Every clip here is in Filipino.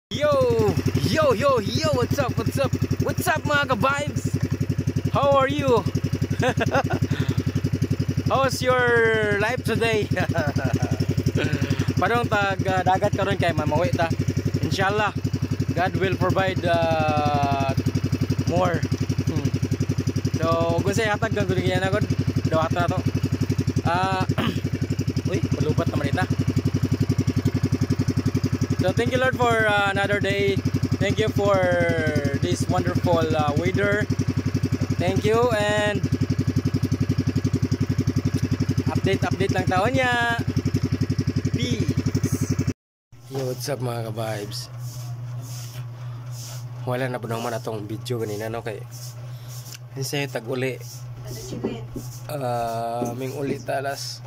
Yo, yo, what's up, mga ka-vibes? How are you? How's your life today? Parang dagat karon kay mamawi ta. Inshallah, God will provide more. So, kung say hatag gud gyud na gud, dawat na to. Uy, malubat naman ita. So thank you Lord for another day. Thank you for this wonderful weather. Thank you and update lang taon niya. Peace. Yo, what's up mga ka-vibes? Wala na po naman atong video kanina no kay kasi tag-uli. Ming uli ta alas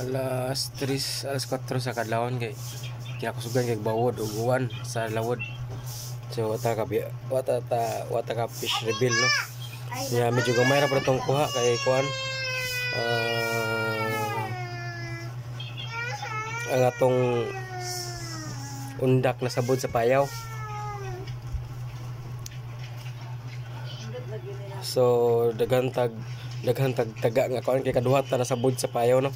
3, alas 4 sa kadlawon kay kaya kusugan kay bawod o guwan sa lawod. So wata ka fish reveal no. Ya medyo gamay ra pa tong kuha kay kuan ang atong undak na sabod sa payaw. So daghan taga nga kuan kay kaduha ta na sabod sa payaw no.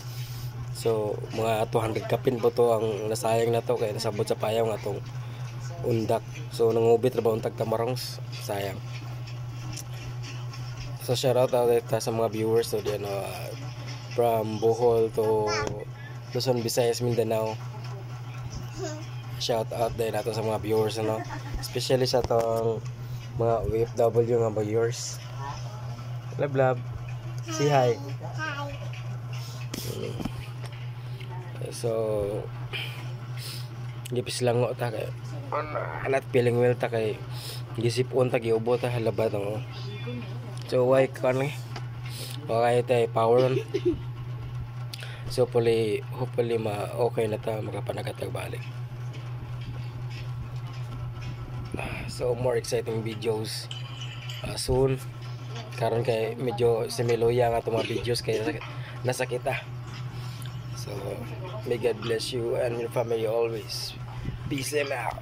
So mga 200 kapin po to ang nasayang na to kaya nasabot sa payaw nga tong undak. So nangubit ra ba untag tamarong sayang. So shout out sa mga viewers to diyan from Bohol to Luzon, Visayas, Mindanao. Shout out din nato sa mga viewers no. Especially sa tong mga OFW nga viewers. Love. Say hi. So gipis lang ta kay alat feeling well ta kay gisipon ta giubo ta halabat no. So why kan okay tay power on. So hopefully okay na ta makapanagatag balik. So more exciting videos soon karon kay medyo similoya nga itong mga videos kay nasa kita. So may God bless you and your family always. Peace them out.